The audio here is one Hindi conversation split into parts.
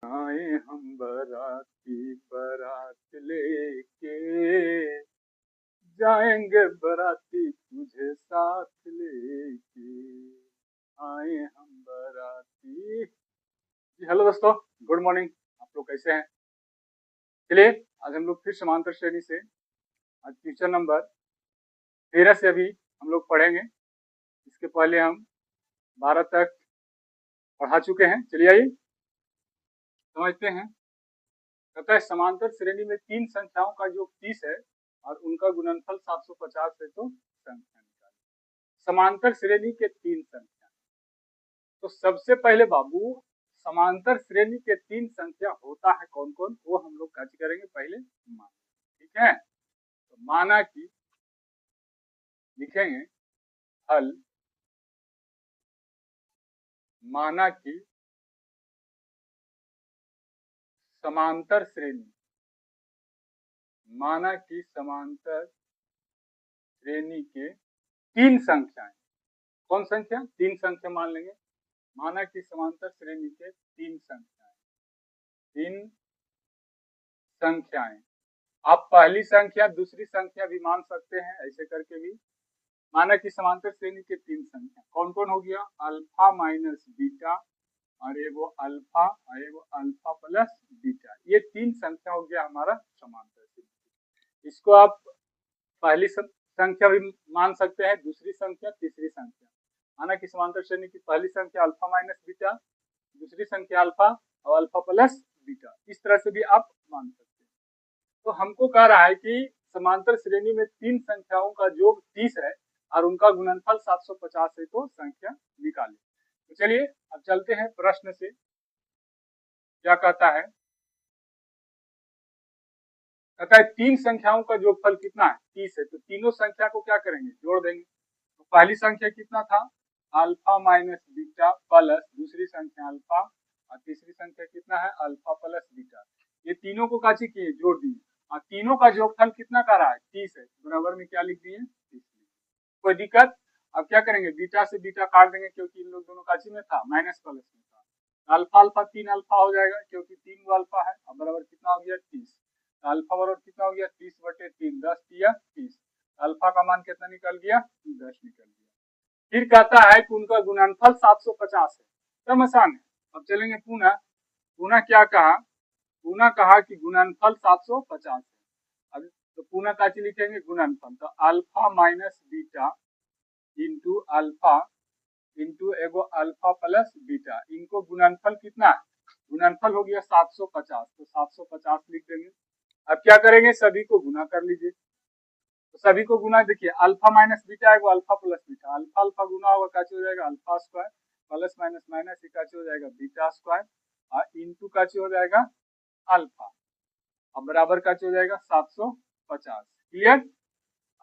आए हम बाराती बारात लेके, जाएंगे बाराती तुझे साथ लेके, आए हम बाराती। जी हेलो दोस्तों, गुड मॉर्निंग। आप लोग कैसे हैं? चलिए आज हम लोग फिर समांतर श्रेणी से आज क्वेश्चन नंबर 13 से अभी हम लोग पढ़ेंगे। इसके पहले हम 12 तक पढ़ा चुके हैं। चलिए आइए समझते हैं। कहता है समांतर श्रेणी में तीन संख्याओं का योग 30 है और उनका गुणनफल 750 है, तो संख्या निकालें। समांतर श्रेणी के तीन संख्या, तो सबसे पहले बाबू समांतर श्रेणी के तीन संख्या होता है कौन कौन, वो हम लोग कैसे करेंगे, पहले मान। ठीक है, तो माना कि लिखेंगे हल, माना कि समांतर श्रेणी, माना कि समांतर श्रेणी के तीन संख्याएं, कौन संख्या, तीन संख्या मान लेंगे। माना कि समांतर श्रेणी के तीन संख्याएं, तीन संख्याएं, आप पहली संख्या दूसरी संख्या भी मान सकते हैं, ऐसे करके भी। माना कि समांतर श्रेणी के तीन संख्या कौन कौन हो गया, अल्फा माइनस बीटा और ये वो अल्फा और ये वो अल्फा प्लस बीटा, ये तीन संख्या हो गया हमारा समांतर श्रेणी। इसको आप पहली संख्या भी मान सकते हैं, दूसरी संख्या, तीसरी संख्या। माना कि समांतर श्रेणी की पहली संख्या अल्फा माइनस बीटा, दूसरी संख्या अल्फा और अल्फा प्लस बीटा, इस तरह से भी आप मान सकते हैं। तो हमको कह रहा है कि समांतर श्रेणी में तीन संख्याओं का योग 30 है और उनका गुणनफल 750 है, तो संख्या निकालें। तो चलिए अब चलते हैं प्रश्न से, क्या कहता है। कहता है तीन संख्याओं का योगफल कितना है, 30 है, तो तीनों संख्या को क्या करेंगे, जोड़ देंगे। तो पहली संख्या कितना था, अल्फा माइनस बीटा प्लस दूसरी संख्या अल्फा और तीसरी संख्या कितना है, अल्फा प्लस बीटा। ये तीनों को काची किए, जोड़ दिए और तीनों का योगफल कितना कर रहा है, 30 है। बराबर में क्या लिख दिए, 30। कोई दिक्कत? अब क्या करेंगे, बीटा से बीटा काट देंगे क्योंकि इन लोग दोनों काची में था, माइनस प्लस में था। अल्फा अल्फा तीन अल्फा हो जाएगा क्योंकि तीन गो अल्फा है। अब बराबर कितना हो गया, 30। अल्फा बराबर कितना हो गया, 30/3, 10 दिया 30। अल्फा का मान कितना निकल गया, 10 निकल गया। फिर कहता है कि उनका गुणनफल 750 है, सब आसान है। अब चलेंगे पुनः, पुनः क्या कहा, पुनः कहा कि गुणनफल 750 है। अब तो पुनः काची लिखेंगे, गुणनफल, तो alpha minus beta into alpha into एगो अल्फा प्लस बीटा, इनको गुणनफल कितना है, गुणनफल हो गया 750, तो 750 लिख देंगे। अब क्या करेंगे, सभी को गुना कर लीजिए। तो सभी को गुना, देखिए अल्फा माइनस बीटा है वो alpha plus beta, alpha alpha गुना होगा काची हो जाएगा, alpha square plus minus minus काची हो जाएगा, बीटा स्क्वायर और इंटू काची हो जाएगा अल्फा। अब बराबर काची हो जाएगा 750। क्लियर?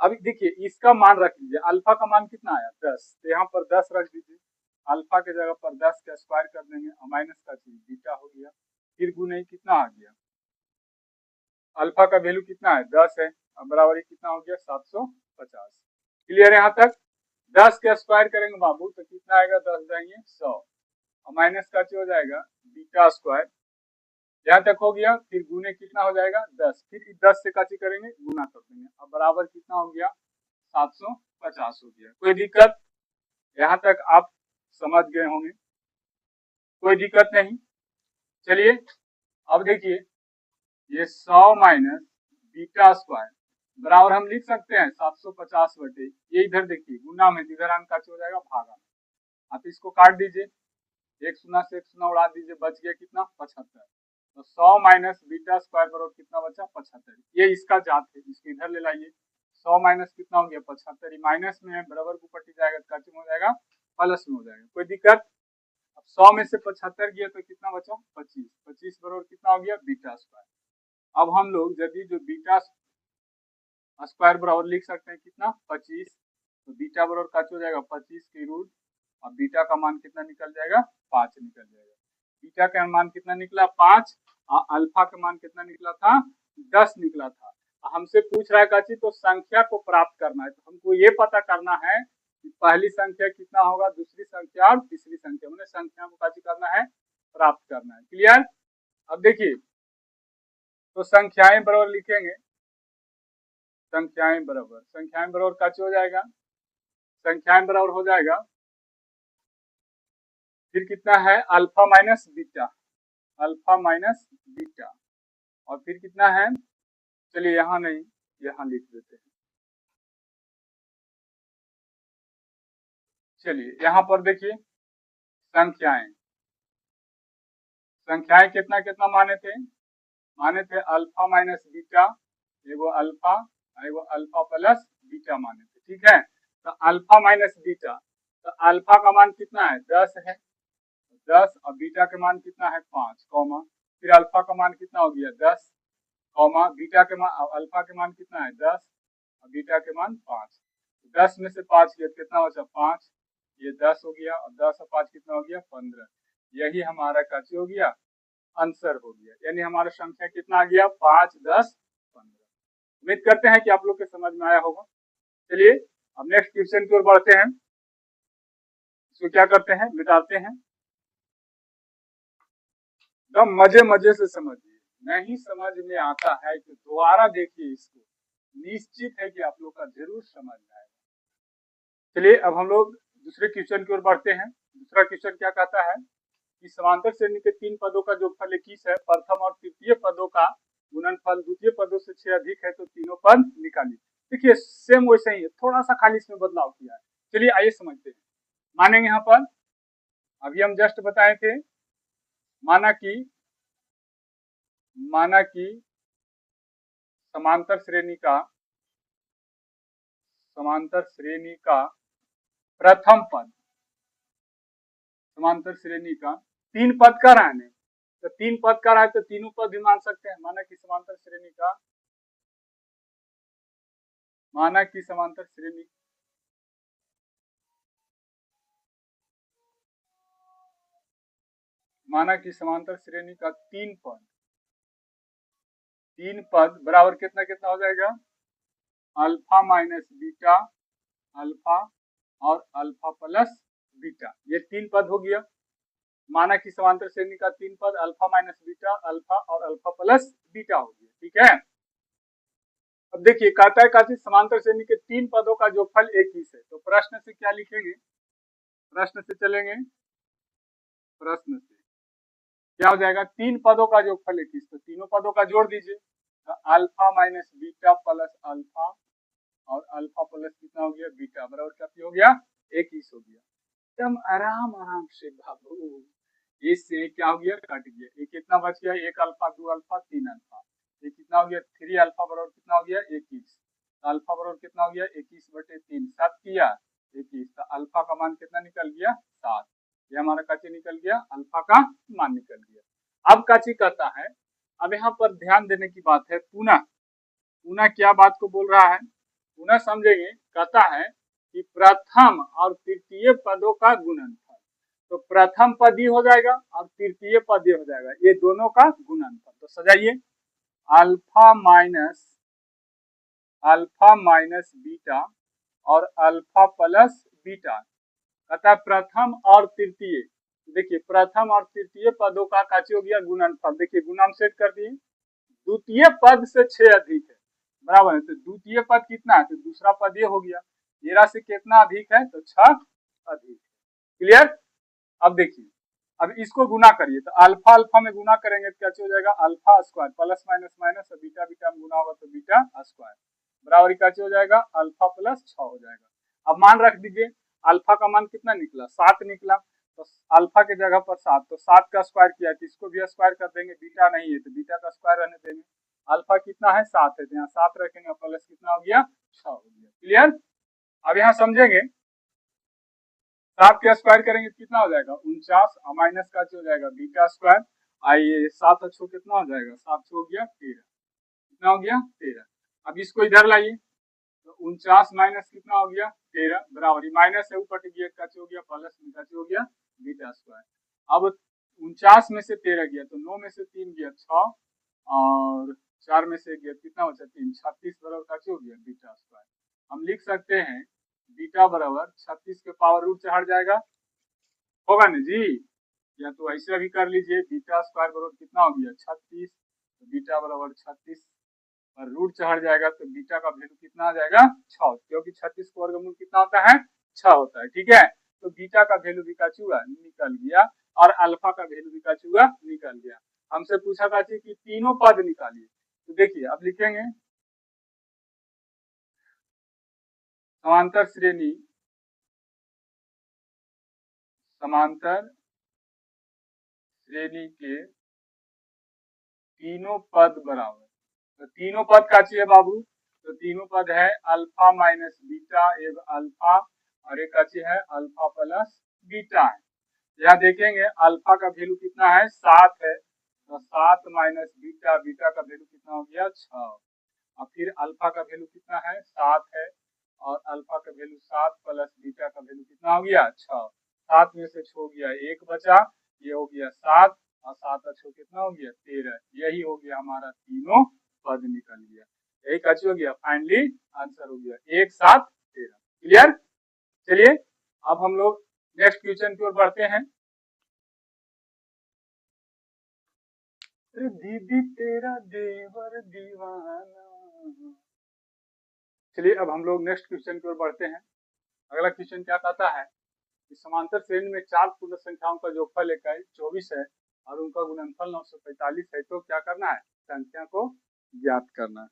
अभी देखिए इसका मान रख लीजिए, अल्फा का मान कितना आया, 10, तो यहाँ पर 10 रख दीजिए। अल्फा के जगह पर 10 का स्क्वायर कर देंगे और माइनस का चीज बीटा हो गया। फिर गुने कितना आ गया, अल्फा का वैल्यू कितना है, 10 है, अब बराबर कितना हो गया, 750। क्लियर है यहाँ तक? 10 का स्क्वायर करेंगे बाबू तो कितना आएगा, 10 जाएंगे 100 और माइनस का हो जाएगा बीटा स्क्वायर, यहाँ तक हो गया। फिर गुने कितना हो जाएगा, 10, फिर 10 से काची करेंगे, गुना कर देंगे। अब बराबर कितना हो गया, 750 हो गया। कोई दिक्कत? यहाँ तक आप समझ गए होंगे, कोई दिक्कत नहीं। चलिए अब देखिए, ये 100 माइनस बीटा स्क्वायर बराबर हम लिख सकते हैं 750 बटे, ये इधर देखिए गुना में, इधर अंक का हो जाएगा भागा में। आप इसको काट दीजिए, एक शून्य से एक शून्य उड़ा दीजिए, बच गया कितना, 75। तो 100 माइनस बीटा स्क्वायर बराबर कितना बचा, 75। ये इसका जात है, इसको इधर ले लाइए। 100 माइनस कितना हो गया, 75, माइनस में है, बराबर को पट्टी जाएगा तो काची में हो जाएगा, प्लस में हो जाएगा। कोई दिक्कत? अब 100 में से 75 गया तो कितना बचा, 25। 25 बराबर कितना हो गया, बीटा स्क्वायर। अब हम लोग यदि जो बीटा स्क्वायर बराबर लिख सकते हैं कितना, 25, तो बीटा बराबर का हो जाएगा 25 की रूट और बीटा का मान कितना निकल जाएगा, 5 निकल जाएगा। बीटा का मान कितना निकला, 5 और अल्फा का मान कितना निकला था, 10 निकला था। हमसे पूछ रहा है काची, तो संख्या को प्राप्त करना है, तो हमको ये पता करना है कि पहली संख्या कितना होगा, दूसरी संख्या और तीसरी संख्या, मैंने संख्या को काची करना है, प्राप्त करना है। क्लियर? अब देखिए, तो संख्याएं बराबर लिखेंगे, संख्याएं बराबर कैसे हो जाएगा, संख्याएं बराबर हो जाएगा, फिर कितना है alpha minus beta, alpha minus beta, और फिर कितना है, चलिए यहाँ नहीं, यहाँ लिख देते हैं। चलिए यहाँ पर देखिए संख्याएं, संख्याएं कितना कितना माने थे अल्फा माइनस बीटा, एगो अल्फा एगो अल्फा प्लस बीटा माने थे, ठीक है। तो अल्फा माइनस बीटा, तो अल्फा का मान कितना है 10 है, 10 और बीटा के मान कितना है 5 कॉमा, फिर अल्फा का मान कितना हो गया 10 कॉमा, बीटा के मान अल्फा के मान कितना है 10 और बीटा के मान 5, 10 में से 5 किया कितना बचा 5, ये 10 हो गया और 10 और 5 कितना हो गया 15, यही हमारा कैसे हो गया आंसर हो गया, यानी हमारा संख्या कितना आ गया 5 10 15। उम्मीद करते हैं कि आप लोग के समझ में आया होगा। चलिए अब नेक्स्ट क्वेश्चन की ओर बढ़ते हैं, इसको क्या करते हैं मिटाते हैं, तो मजे मजे से समझिए, नहीं समझ में आता है तो दोबारा देखिए इसको, निश्चित है कि आप लोग का जरूर समझ में आएगा। चलिए अब हम लोग दूसरे क्वेश्चन की ओर बढ़ते हैं। दूसरा क्वेश्चन क्या कहता है कि समांतर श्रेणी के 3 पदों का जोगफल 21 है, प्रथम और तृतीय पदों का गुणनफल द्वितीय पदों से 6 अधिक है, तो तीनों पद निकालिए। देखिए सेम वैसे ही है, थोड़ा सा खाली इसमें बदलाव किया है। चलिए आइए समझते हैं, मानेंगे यहाँ पर, अभी हम जस्ट बताए थे, माना कि समांतर श्रेणी का प्रथम पद, समांतर श्रेणी का 3 पद का रहा है, तो 3 पद का रहा है तो तीनों पद भी मान सकते हैं। माना कि समांतर श्रेणी का तीन पद बराबर कितना कितना हो जाएगा, अल्फा माइनस बीटा, अल्फा और अल्फा प्लस बीटा, ये 3 पद हो गया। माना कि समांतर श्रेणी का 3 पद अल्फा माइनस बीटा, अल्फा और अल्फा प्लस बीटा हो गया, ठीक है। अब देखिए कहता है कि समांतर श्रेणी के 3 पदों का जोगफल 21 है, तो प्रश्न से क्या लिखेंगे, प्रश्न से चलेंगे, प्रश्न से क्या हो जाएगा 3 पदों का जोगफल 21, तो तीनों पदों का जोड़ दीजिए, तो alpha minus beta plus alpha और अल्फा प्लस कितना हो गया बीटा बराबर क्या हो गया 21 हो गया। एकदम आराम आराम से बाबू, इससे क्या हो गया कट गया, ये कितना बच गया 1 अल्फा 2 अल्फा 3 अल्फा, ये कितना हो गया 3 अल्फा बराबर कितना हो गया 21, अल्फा बराबर कितना हो गया 21/3, 7 किया 21, तो अल्फा का मान कितना निकल गया 7, ये हमारा काची निकल गया अल्फा का मान निकल गया। अब काची कहता है, अब यहाँ पर ध्यान देने की बात है, पुनः क्या बात को बोल रहा है, पुनः समझेंगे, कहता है कि प्रथम और तृतीय पदों का गुणनफल, तो प्रथम पद ही हो जाएगा और तृतीय पद ही हो जाएगा, ये दोनों का गुणनफल, तो सजाइए अल्फा माइनस बीटा और अल्फा प्लस बीटा, कहता है प्रथम और तृतीय, देखिए प्रथम और तृतीय पदों का काची हो गया गुणनफल, देखिए गुणा सेट कर दिए, द्वितीय पद से 6 अधिक है बराबर है, तो द्वितीय पद कितना है, तो दूसरा पद ये हो गया, 13 से कितना अधिक है तो 6 अधिक, क्लियर। अब देखिए अब इसको गुना करिए, तो अल्फा अल्फा में गुना करेंगे तो क्या हो जाएगा alpha square plus minus minus और बीटा बीटा में गुना होगा तो बीटा स्क्वायर बराबर क्या हो जाएगा अल्फा प्लस 6 हो जाएगा। अब मान रख दीजिए अल्फा का मान कितना निकला 7 निकला, तो अल्फा के जगह पर 7, तो 7 का स्क्वायर किया तो इसको भी स्क्वायर कर देंगे, बीटा नहीं है तो बीटा का स्क्वायर रहने देंगे, अल्फा कितना है 7 है, तो यहाँ 7 रखेंगे प्लस कितना हो गया 6 हो गया, क्लियर। अब यहाँ समझेंगे 7 का स्क्वायर करेंगे तो कितना हो जाएगा 49 और माइनस का हो जाएगा बीटा स्क्वायर, आइए 7 अच्छो कितना हो जाएगा 7 हो गया 13, कितना हो गया 13। अब इसको इधर लाइए, तो 49 माइनस कितना हो गया 13 बराबर, माइनस है ऊपर गया हो गया प्लस में हो गया बीटा स्क्वायर। अब 49 में से 13 गया तो 9 में से 3 गया 6 और 4 में से गया कितना बचा 3, 36 बराबर हो गया बीटा स्क्वायर। हम लिख सकते हैं बीटा बराबर 36 के पावर रूट से हट जाएगा, होगा ना जी, या तो ऐसे भी कर लीजिए, बीटा स्क्वायर बराबर कितना हो गया 36, तो बीटा बराबर 36 और रूट चढ़ जाएगा तो बीटा का वैल्यू कितना आ जाएगा 6, क्योंकि 36 का वर्गमूल कितना होता है 6 होता है। ठीक है, तो बीटा का वैल्यू भी का चूगा निकल गया और अल्फा का वैल्यू भी का चूगा निकल गया। हमसे पूछा था कि तीनों पद निकालिए, तो देखिए अब लिखेंगे समांतर श्रेणी के तीनों पद बराबर, तो तीनों पद का चाहिए बाबू, तो तीनों पद है अल्फा माइनस बीटा एवं अल्फा और एक अच्छी है अल्फा प्लस बीटा है। यहाँ देखेंगे अल्फा का वैल्यू कितना है 7 है, तो 7 माइनस बीटा, बीटा का वैल्यू कितना हो गया 6 और फिर अल्फा का वैल्यू कितना है 7 है और अल्फा का वैल्यू 7 प्लस बीटा का वैल्यू कितना हो गया 6, 7 में से 6 गया 1 बचा, ये हो गया 7 और 7 अच्छो कितना हो गया 13, यही हो गया हमारा तीनों पद निकल गया, यही कच हो गया, फाइनली आंसर हो गया 1 7 13। क्लियर। चलिए अब हम लोग नेक्स्ट क्वेश्चन की ओर बढ़ते हैं। दीदी तेरा देवर दीवाना। चलिए अब हम लोग नेक्स्ट क्वेश्चन की ओर बढ़ते हैं। अगला क्वेश्चन क्या कहता है कि समांतर श्रेणी में 4 पूर्ण संख्याओं का जोगफल इकाई 24 है और उनका गुणनफल 945 है, तो क्या करना है संख्या को ज्ञात करना है।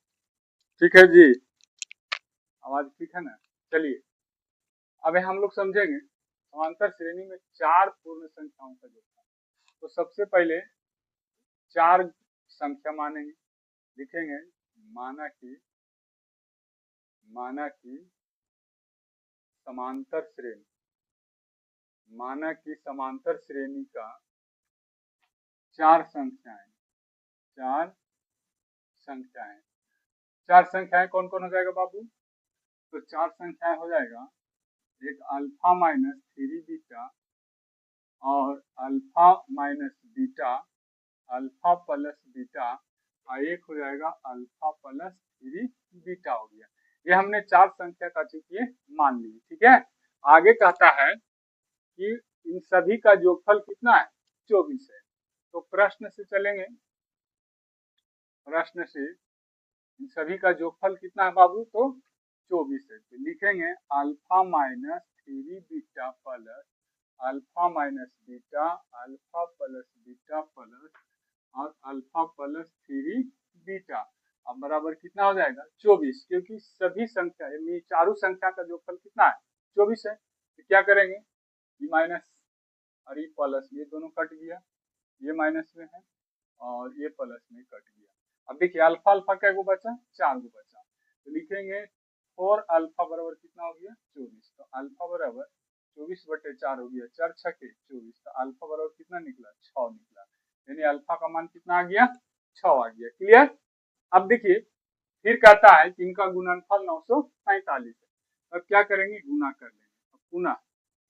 ठीक है जी, आवाज ठीक है ना। चलिए अब हम लोग समझेंगे समांतर श्रेणी में 4 पूर्ण संख्याओं का जोगफल। तो सबसे पहले 4 संख्या मानेंगे, लिखेंगे माना कि समांतर श्रेणी, माना कि समांतर श्रेणी का 4 संख्याएं, 4 संख्याएं कौन कौन हो जाएगा बाबू, तो 4 संख्याएं हो जाएगा एक अल्फा माइनस 3 बीटा और alpha minus beta, alpha plus beta और एक हो जाएगा अल्फा प्लस 3 बीटा हो गया। ये हमने 4 संख्या का चीज मान ली। ठीक है, आगे कहता है कि इन सभी का जोगफल कितना है 24 है। तो प्रश्न से चलेंगे, प्रश्न से इन सभी का जोगफल कितना है बाबू, तो 24 है। तो लिखेंगे alpha minus 3 beta plus alpha minus beta, alpha plus beta plus और अल्फा प्लस 3 बीटा, अब बराबर कितना हो जाएगा 24, क्योंकि सभी संख्या यानी चारों संख्या का जोगफल कितना है 24 है। तो क्या करेंगे ये माइनस और ये प्लस, ये दोनों कट गया, ये माइनस में है और ये प्लस में कट गया। अब देखिए अल्फा अल्फा क्या गो बचा 4 गो बचा, तो लिखेंगे 4 अल्फा बराबर कितना हो गया 24, तो अल्फा बराबर 24/4 हो गया, 4 छके 24, तो अल्फा बराबर कितना निकला 6 निकला, यानी अल्फा का मान कितना आ गया 6 आ गया। क्लियर। अब देखिए फिर कहता है कि इनका गुणनफल 945 है, अब क्या करेंगे गुना कर लेंगे, गुना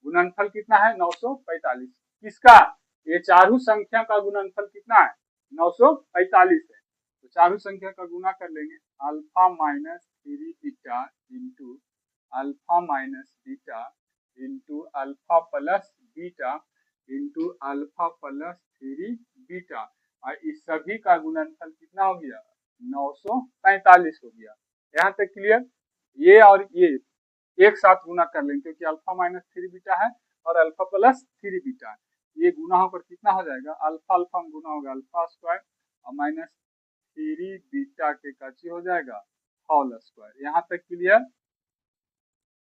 गुणनफल कितना है 945, किसका, ये चारों संख्या का गुणनफल कितना है 945 है। तो चारों संख्या का गुना कर लेंगे, alpha minus 3 beta into alpha minus beta into alpha plus beta into alpha plus 3 beta और इस सभी का गुणनफल कितना हो गया 945 हो गया। यहाँ तक क्लियर। ये और ये एक साथ गुना कर लेंगे क्योंकि अल्फा माइनस 3 बीटा है और अल्फा प्लस 3 बीटा है, ये गुना होकर कितना हो जाएगा अल्फा अल्फा में गुना होगा अल्फा स्क्वायर और माइनस 3 बीटा के काची हो जाएगा होल स्क्वायर। यहाँ तक क्लियर।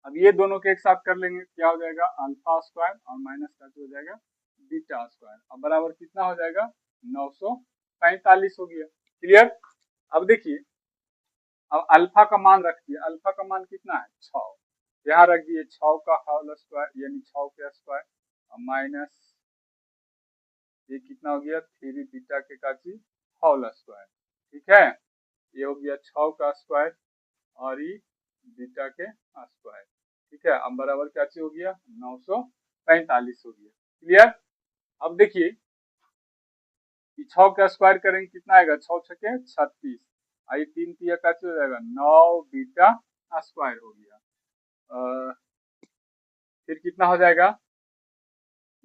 अब ये दोनों के एक साथ कर लेंगे, क्या हो जाएगा अल्फा स्क्वायर और माइनस काची हो जाएगा बीटा स्क्वायर, अब बराबर कितना हो जाएगा 945 हो गया। क्लियर। अब देखिए अब अल्फा का मान रख दिया, अल्फा का मान कितना है 6, यहाँ रख दिए 6 का होल स्क्वायर यानी 6 के स्क्वायर माइनस ये कितना हो गया 3 बीटा के काची होल स्क्वायर। ठीक है, ये हो गया 6 का स्क्वायर और ये बीटा के स्क्वायर। ठीक है, अब बराबर क्या चीज हो गया 945 हो गया। क्लियर। अब देखिए 6 का स्क्वायर करेंगे कितना आएगा 6 छके 36, आई 3 तिया का हो जाएगा 9 बीटा स्क्वायर हो गया। फिर कितना हो जाएगा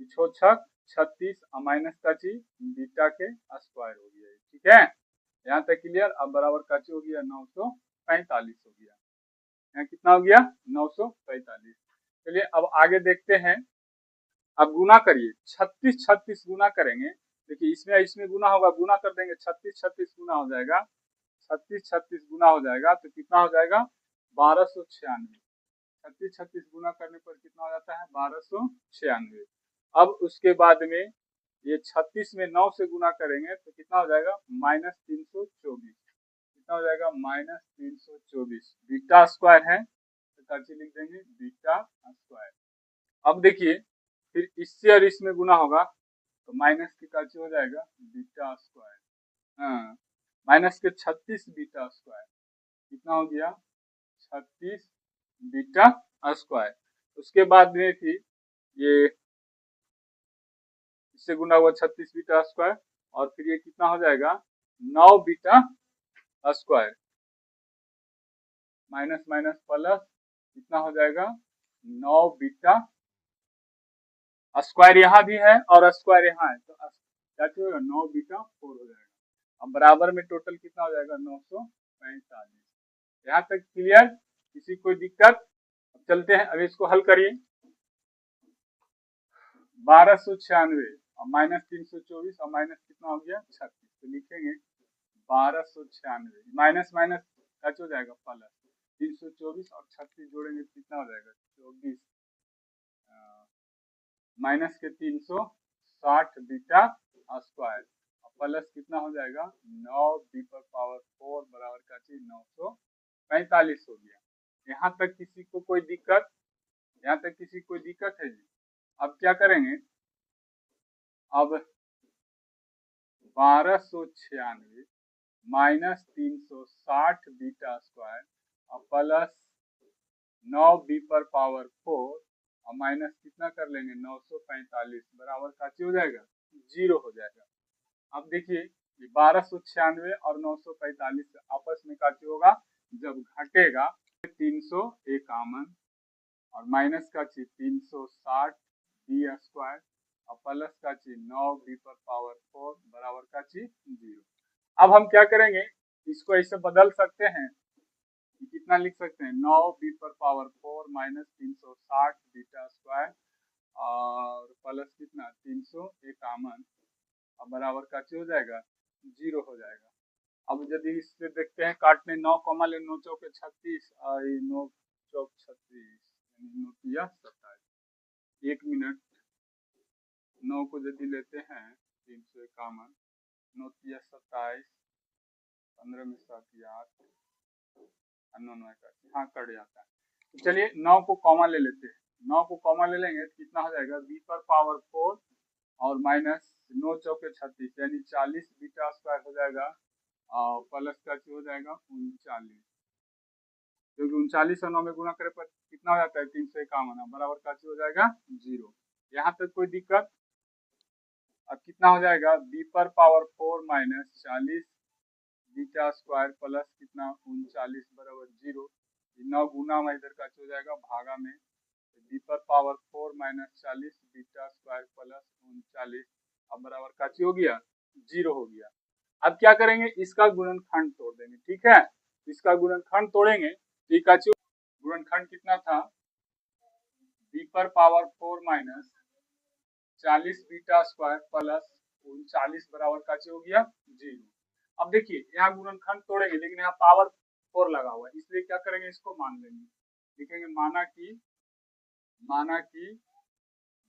6 छक 36 और माइनस का चीज बीटा के स्क्वायर हो गया, ठीक है। यहाँ तक क्लियर। अब बराबर का चीज हो गया 945 हो गया। यहाँ कितना हो गया 945। चलिए अब आगे देखते हैं। अब गुना करिए, 36 36 गुना करेंगे। देखिए इसमें इसमें गुना होगा, गुना कर देंगे, 36 36 गुना हो जाएगा, 36 36 गुना हो जाएगा तो कितना हो जाएगा 1296। 36 36 गुना करने पर कितना हो जाता है 1296। अब उसके बाद में ये 36 में 9 से गुना करेंगे तो कितना हो जाएगा -324। कितना हो जाएगा -324। बीटा स्क्वायर है तो कर्ची लिख देंगे बीटा स्क्वायर। अब देखिए फिर इससे और इसमें गुना होगा तो माइनस की कर्ची हो जाएगा बीटा स्क्वायर। हाँ, माइनस के 36 बीटा स्क्वायर कितना हो गया 36 बीटा स्क्वायर। उसके बाद में फिर ये इससे गुना हुआ 36 बीटा स्क्वायर और फिर ये कितना हो जाएगा 9 beta square. Minus minus plus कितना हो जाएगा 9 बीटा स्क्वायर यहाँ भी है और स्क्वायर यहाँ है तो क्या होगा 9 बीटा 4 हो जाएगा। अब बराबर में टोटल कितना हो जाएगा 945। यहाँ तक क्लियर, किसी कोई दिक्कत। अब चलते हैं, अभी इसको हल करिए। 1296 और -324 और माइनस कितना हो गया 36 तो लिखेंगे 1296 माइनस माइनस टच हो जाएगा प्लस 324 और 36 जोड़ेंगे कितना हो जाएगा 24 माइनस के 360 बीटा स्क्वायर और प्लस कितना हो जाएगा 9 बी पर पावर 4 बराबर का चीज 945 हो गया। यहाँ तक किसी को कोई दिक्कत? यहाँ तक किसी कोई दिक्कत है जी? अब क्या करेंगे, अब 1296 माइनस 360 बीटा स्क्वायर और प्लस 9 बी पर पावर 4 और माइनस कितना कर लेंगे 945 बराबर का हो जाएगा 0 हो जाएगा। अब देखिए 1296 और 945 आपस में का होगा जब घटेगा 351 और माइनस का चीज 360 बी स्क्वायर और प्लस का चीज 9 बी पर पावर 4 बराबर का चीज 0। अब हम क्या करेंगे, इसको ऐसे बदल सकते हैं, कितना लिख सकते हैं 9 बी पर पावर 4 माइनस 360 बीटा स्क्वायर और प्लस कितना 351 और बराबर का हो जाएगा 0 हो जाएगा। अब यदि इससे देखते हैं काटने 9 कॉमा ले 9 चौके 36 और 9 चौक 36 9 27 1 मिनट 9 को यदि लेते हैं 351 9 27 15 में 7 8 हाँ कट जाता है। तो चलिए 9 को कॉमा ले लेते हैं, 9 को कॉमा ले लेंगे तो कितना हो जाएगा बी पर पावर 4 और माइनस 9 चौके 36 यानी 40 बीटा स्क्वायर हो जाएगा और प्लस का हो जाएगा 39 क्योंकि 39 और 9 में गुना करे पर कितना हो जाता है 351 बराबर का हो जाएगा 0। यहाँ तक कोई दिक्कत? अब कितना हो जाएगा बी पर power 4 minus 40 beta square plus कितना 39 बराबर 0। 9 गुना में इधर का हो जाएगा भागा में बी पर power 4 minus 40 beta square plus 39 अब बराबर का हो गया 0 हो गया। अब क्या करेंगे, इसका गुणनखंड तोड़ देंगे, ठीक है। इसका गुणनखंड तोड़ेंगे तो ये गुणनखंड कितना था बी पर power 4 minus 40 beta square plus 39 बराबर का हो गया 0। अब देखिए यहाँ गुणनखंड तोड़ेंगे लेकिन यहाँ पावर 4 लगा हुआ है इसलिए क्या करेंगे इसको मान लेंगे, लिखेंगे माना कि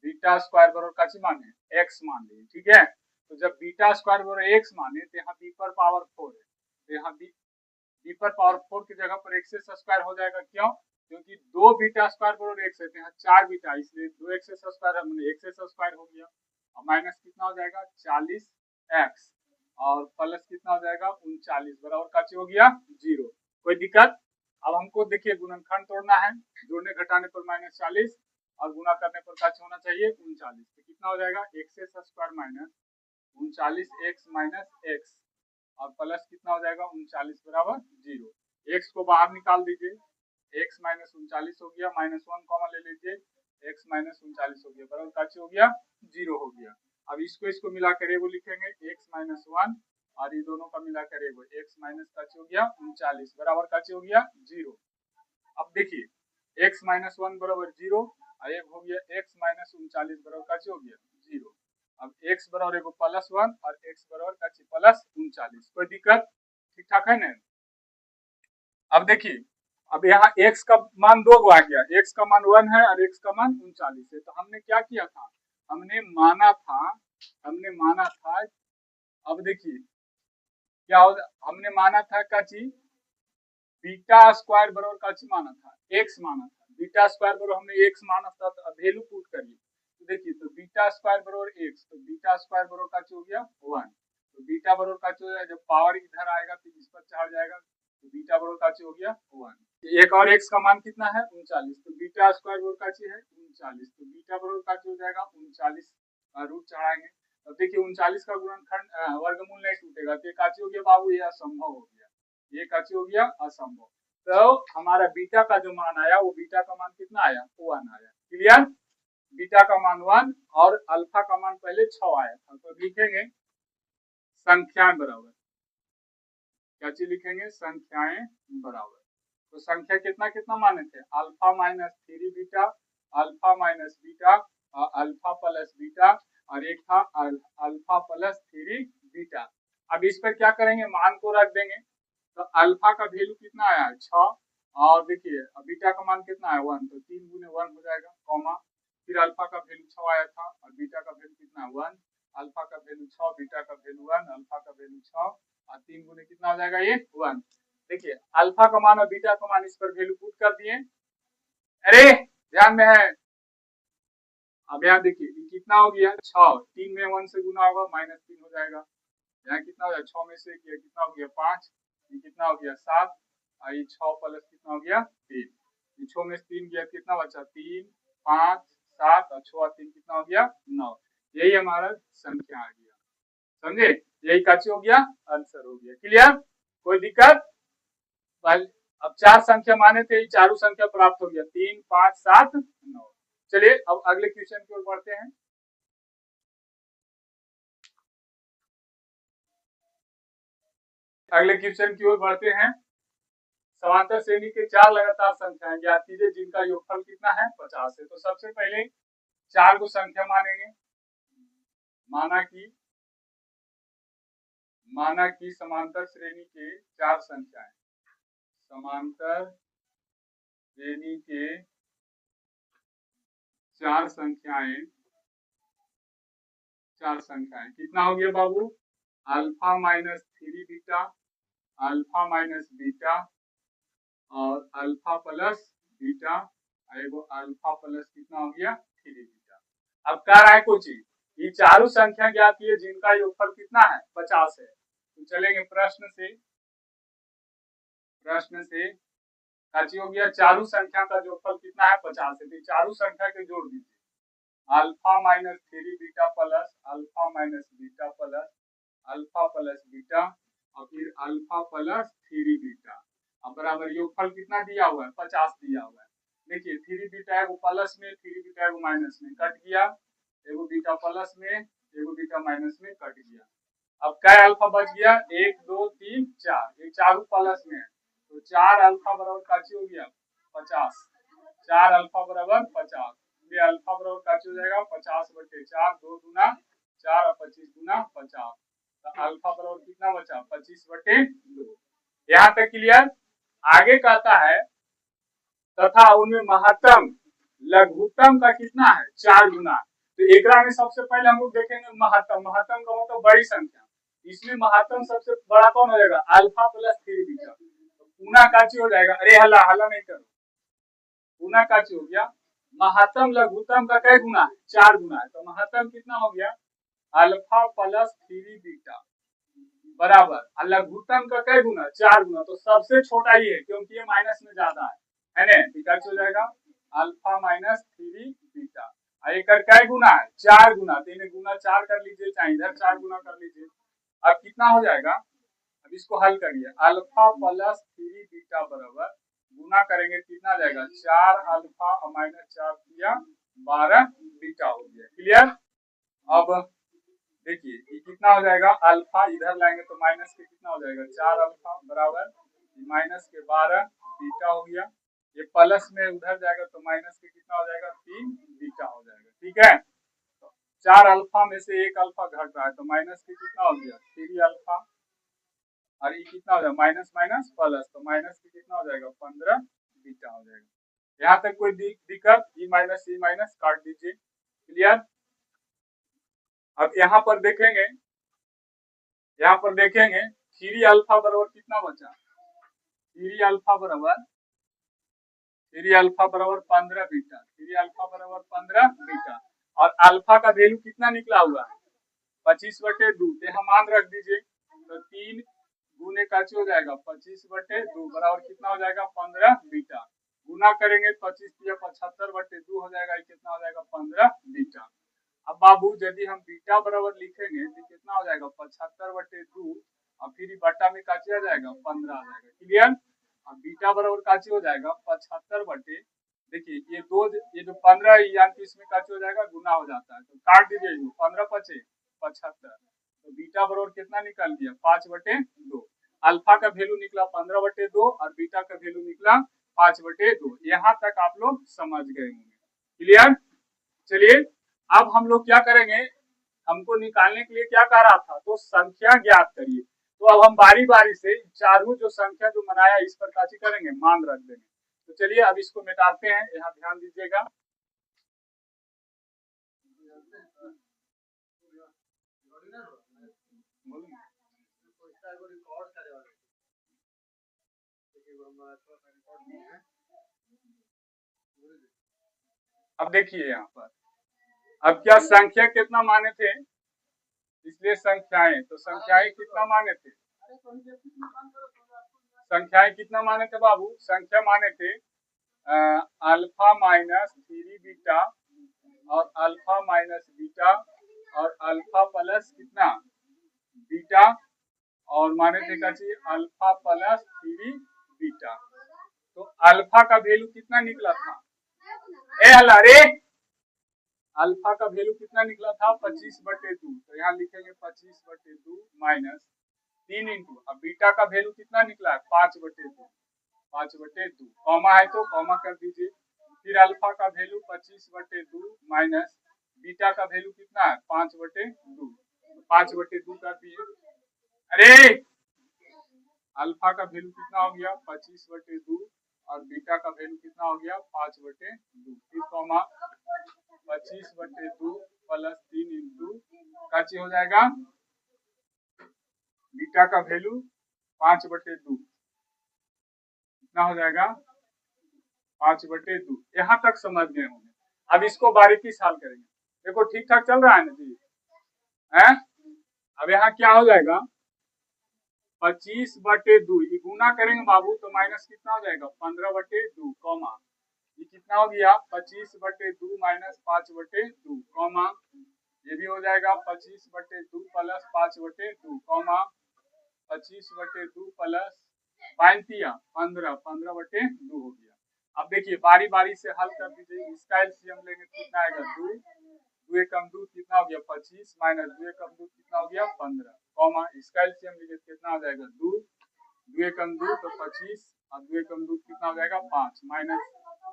बीटा स्क्वायर बराबर का माने x मान लेंगे, ठीक है। तो जब बीटा स्क्वायर बराबर x माने तो यहाँ बी पर पावर 4 है तो यहाँ बी पर पावर 4 की जगह पर x स्क्वायर हो जाएगा, क्यों? क्योंकि 2 बीटा स्क्वायर बराबर x है तो यहाँ 4 बीटा इसलिए 2x स्क्वायर हमने x स्क्वायर हो गया और माइनस कितना हो जाएगा 40x और प्लस कितना हो जाएगा 39 बराबर का हो गया 0। कोई दिक्कत? अब हमको देखिए गुणनखंड तोड़ना है, जोड़ने घटाने पर -40 और गुना करने पर क्या होना चाहिए 39 तो कितना हो जाएगा x square minus 39x minus x और प्लस कितना हो जाएगा 39 बराबर 0। x को बाहर निकाल दीजिए, x माइनस 39 हो गया, -1 कॉमा ले लीजिए x माइनस 39 हो गया बराबर का हो गया 0 हो गया। अब इसको मिला कर एगो लिखेंगे x माइनस 1 और ये दोनों का मिला कर एगो x माइनस का हो गया 39 बराबर का हो गया 0। अब देखिए x माइनस 1 बराबर 0 और एक हो गया x माइनस 39 बराबर का हो गया 0। अब x बराबर एगो प्लस 1 और x बराबर का प्लस 39, कोई दिक्कत? ठीक ठाक है ना? अब देखिए अब यहाँ x का मान दो आ गया, x का मान 1 है और x का मान 39 है। तो हमने क्या किया था, हमने माना था अब देखिए क्या हो, हमने माना था का चीज बीटा स्क्वायर बराबर का चीज माना था, x माना था, बीटा स्क्वायर बराबर हमने x माना था। तो वैल्यू पुट करिए तो देखिए तो बीटा स्क्वायर बराबर x, तो बीटा स्क्वायर बराबर का हो गया 1, तो बीटा बराबर का हो जाएगा, जब पावर इधर आएगा तो इस पर चढ़ जाएगा, तो बीटा बराबर का हो गया 1। एक और x का मान कितना है 39, तो बीटा स्क्वायर बराबर का है 39, तो बीटा बराबर का हो जाएगा 39 रूट चढ़ाएंगे। अब देखिए 39 का गुणनखंड वर्गमूल नहीं टूटेगा, तो का हो गया बाबू, ये असंभव हो गया, ये का हो गया असंभव। तो हमारा बीटा का जो मान आया वो बीटा का मान कितना आया 1 आया। क्लियर? बीटा का मान 1 और अल्फा का मान पहले 6 आया था। तो लिखेंगे संख्याएं बराबर, क्या चीज लिखेंगे, संख्याएं बराबर। तो संख्या कितना कितना माने थे, alpha minus 3 beta, alpha minus beta, alpha plus beta और एक था अल्फा प्लस 3 बीटा। अब इस पर क्या करेंगे, मान को रख देंगे। तो अल्फा का वैल्यू कितना आया है 6 और देखिए बीटा का मान कितना है 1, तो 3 गुने 1 हो जाएगा, कॉमा फिर अल्फा का वैल्यू 6 आया था और बीटा का वैल्यू कितना है 1, अल्फा का वैल्यू 6, बीटा का वैल्यू 1, अल्फा का वैल्यू 6 और 3 गुने कितना हो जाएगा ये 1। देखिए अल्फा का मान और बीटा का मान इस पर वैल्यू पुट कर दिए। अरे ध्यान में है, अब यहाँ देखिए कितना हो गया 6, 3 में 1 से गुना होगा -3 हो जाएगा, यहाँ कितना हो जाएगा 6 में से कितना हो गया 5, ये कितना हो गया 7 और ये 6 प्लस कितना हो गया 3, ये 6 में से 3 गया कितना बचा 3, 5, 7 और 6 और 3 कितना हो गया 9। यही हमारा संख्या आ गया, समझे, यही का हो गया आंसर हो गया। क्लियर? कोई दिक्कत? अब 4 संख्या माने थे, चारों संख्या प्राप्त हो गया 3, 5, 7, 9। चलिए अब अगले क्वेश्चन की ओर बढ़ते हैं। अगले क्वेश्चन की ओर बढ़ते हैं। समांतर श्रेणी के 4 लगातार संख्याएं ज्ञात कीजिए जिनका योगफल कितना है 50 है। तो सबसे पहले 4 को संख्या मानेंगे, माना कि समांतर श्रेणी के 4 संख्याएं, समांतर श्रेणी के 4 संख्याएं कितना हो गया बाबू, alpha minus 3 beta, alpha minus beta और अल्फा प्लस बीटा, एगो अल्फा प्लस कितना हो गया 3 बीटा। अब कह रहा है कुछ ये चारों संख्या ज्ञात है जिनका योगफल कितना है 50 है। तो चलेंगे प्रश्न से काची हो गया, चारों संख्या का योगफल कितना है 50 है। तो चारों संख्या के जोड़ दीजिए, alpha minus 3 beta plus alpha minus beta plus alpha plus beta और फिर अल्फा प्लस 3 बीटा। अब बराबर योगफल कितना दिया हुआ है 50 दिया हुआ है। देखिए 3 बीटा एगो प्लस में, 3 बीटा एगो माइनस में कट गया, एगो बीटा प्लस में, एगो बीटा माइनस में कट गया। अब क्या अल्फा बच गया 1 2 3 4, ये चारों प्लस में है तो 4 अल्फा बराबर काची हो गया 50, 4 अल्फा बराबर 50, ये अल्फा बराबर काची हो जाएगा 50/4, 2 दूना 4 और 25 दूना 50, तो अल्फा बराबर कितना बचा 25/2। यहाँ तक क्लियर? आगे कहता है तथा उनमें महत्तम लघुत्तम का कितना है 4 गुना। तो एकरा में सबसे पहले हम लोग देखेंगे महत्तम का मतलब बड़ी संख्या, इसमें महत्तम सबसे बड़ा कौन हो जाएगा अल्फा प्लस 3 बीटा। तो पूना काची हो जाएगा, अरे हल्ला नहीं करो, पूना काची हो गया, महत्तम लघुत्तम का कै गुना है 4 गुना है। तो महत्तम कितना हो गया अल्फा प्लस 3 बीटा बराबर लघुत्तम का कै गुना 4 गुना, तो सबसे छोटा ही है क्योंकि ये माइनस में ज्यादा है ना, बीटा हो जाएगा अल्फा माइनस 3 बीटा। एक कै गुना है 4 गुना, तो इन्हें गुना 4 कर लीजिए, चाहे इधर 4 गुना कर लीजिए। अब कितना हो जाएगा, अब इसको हल करिए, अल्फा प्लस 3 बीटा बराबर गुना करेंगे कितना जाएगा 4 अल्फा माइनस 4 किया 12 बीटा हो गया। क्लियर? अब देखिए ये कितना हो जाएगा, अल्फा इधर लाएंगे तो माइनस के कितना हो जाएगा 4 अल्फा बराबर माइनस के 12 बीटा हो गया। ये प्लस में उधर जाएगा तो माइनस के कितना हो जाएगा 3 बीटा हो जाएगा। ठीक है, तो 4 अल्फा में से 1 अल्फा घट रहा है तो माइनस के कितना हो गया 3 अल्फा, और ये कितना हो जाएगा माइनस माइनस प्लस, तो माइनस के कितना हो जाएगा 15 बीटा हो जाएगा। यहाँ तक कोई दिक्कत, ई माइनस काट दीजिए। क्लियर। अब यहाँ पर देखेंगे, यहाँ पर देखेंगे 3 अल्फा बराबर कितना बचा, 3 अल्फा बराबर 15 बीटा, 3 अल्फा बराबर 15 बीटा, और अल्फा का वैल्यू कितना निकला हुआ है 25/2, यहाँ मान रख दीजिए तो 3 गुने का हो जाएगा 25/2 बराबर कितना हो जाएगा 15 बीटा, गुना करेंगे 25 या 75/2 हो जाएगा, कितना हो जाएगा 15 बीटा। अब बाबू यदि हम बीटा बराबर लिखेंगे तो कितना हो जाएगा 75/2 और फिर बट्टा में काची आ जाएगा 15 आ जाएगा। क्लियर। अब बीटा बराबर काची हो जाएगा 75 बटे, देखिए ये दो, ये जो 15 यानी इसमें काची हो जाएगा गुना हो जाता है, तो काट दीजिए 15 पचे 75, तो बीटा बराबर कितना निकल गया 5/2। अल्फा का वैल्यू निकला 15/2 और बीटा का वैल्यू निकला 5/2। यहाँ तक आप लोग समझ गए होंगे। क्लियर। चलिए अब हम लोग क्या करेंगे, हमको निकालने के लिए क्या कह रहा था, तो संख्या ज्ञात करिए। तो अब हम बारी बारी से चारों जो संख्या जो बनाया इस पर काची करेंगे मान रख देंगे। तो चलिए अब इसको मिटाते हैं, यहाँ ध्यान दीजिएगा। अब देखिए यहाँ पर, अब क्या संख्या कितना माने थे, इसलिए संख्याएं, तो संख्याएं कितना माने थे, संख्याएं कितना माने थे बाबू, संख्या माने थे अल्फा माइनस 3 बीटा और अल्फा माइनस बीटा और अल्फा प्लस कितना बीटा, और माने थे काची अल्फा प्लस 3 बीटा। तो अल्फा का वैल्यू कितना निकला था, ए हल्ला रे, अल्फा का वैल्यू कितना निकला था 25/2, तो यहाँ लिखेंगे 25/2 माइनस 3 इंटू, अब बीटा का वैल्यू कितना निकला है 5/2, कॉमा है तो कॉमा कर दीजिए, फिर अल्फा का वैल्यू 25/2 माइनस बीटा का वैल्यू कितना है 5/2, 5/2 कर दिए। अरे अल्फा का वैल्यू कितना हो गया 25/2 और बीटा का वैल्यू कितना हो गया 5/2, फिर कॉमा 25/2 प्लस 3 इंटू काची हो जाएगा बीटा का वैल्यू 5/2 कितना हो जाएगा 5/2। यहाँ तक समझ गए होंगे। अब इसको बारीकी से हल करेंगे। देखो ठीक ठाक चल रहा है ना जी, है। अब यहाँ क्या हो जाएगा 25/2, ये गुना करेंगे बाबू तो माइनस कितना हो जाएगा 15/2 कॉमा, ये कितना हो गया 25/2 माइनस 5/2 कॉमा, ये भी हो जाएगा 25/2 प्लस 5/2 कॉमा 25/2 प्लस 15/2 हो गया। अब देखिए बारी बारी से हल कर दीजिए, इसका एलसीएम लेंगे कितना आएगा 2, 2 कम 2 कितना हो गया 25 माइनस 2 कम 2 कितना हो गया 15 कॉमा, इसका एलसीएम लीजिए कितना हो जाएगा 2, 2 कम 2 तो 25 और 2 कम 2 कितना हो जाएगा 5 माइनस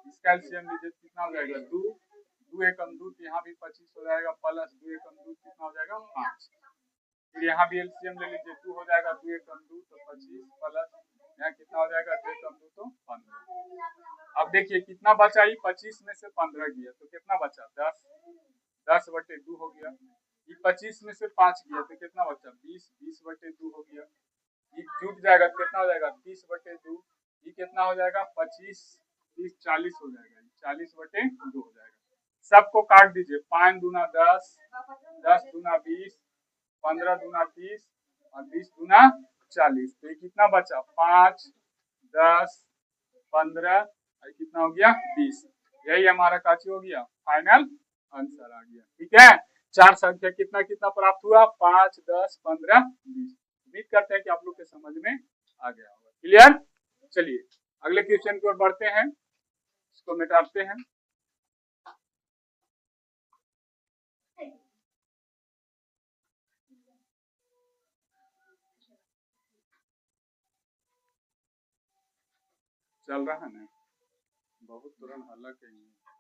इसका एलसीएम लीजिए कितना हो जाएगा 2, 2 कम 2 यहाँ भी 25 हो जाएगा प्लस 2 कम 2 कितना हो जाएगा 5, फिर यहाँ भी एलसीएम ले लीजिए 2 हो जाएगा 2 कम 2 तो 25 प्लस यहाँ कितना हो जाएगा 2 कम 2 तो 15। अब देखिए कितना बचा, ये 25 में से 15 गया तो कितना बचा 10, 10/2 हो गया। ये 25 में से 5 गया तो कितना बचा 20, 20/2 हो गया। ये जुट जाएगा तो कितना हो जाएगा 30/2, ये कितना हो जाएगा 25, 30 40 हो जाएगा, 40/2 हो जाएगा। सबको काट दीजिए, 5 दूना 10, 10 दूना 20, 15 दूना 30 और 20 दूना 40, तो ये कितना बचा 5, 10, 15 और कितना हो गया 20। यही हमारा काची हो गया फाइनल आंसर आ गया। ठीक है, चार संख्या कितना कितना प्राप्त हुआ 5, 10, 15, 20। उम्मीद करते हैं कि आप लोग के समझ में आ गया होगा। क्लियर। चलिए अगले क्वेश्चन की ओर बढ़ते हैं, इसको मिटाते हैं। चल रहा है ना, बहुत तुरंत हल्ला कहीं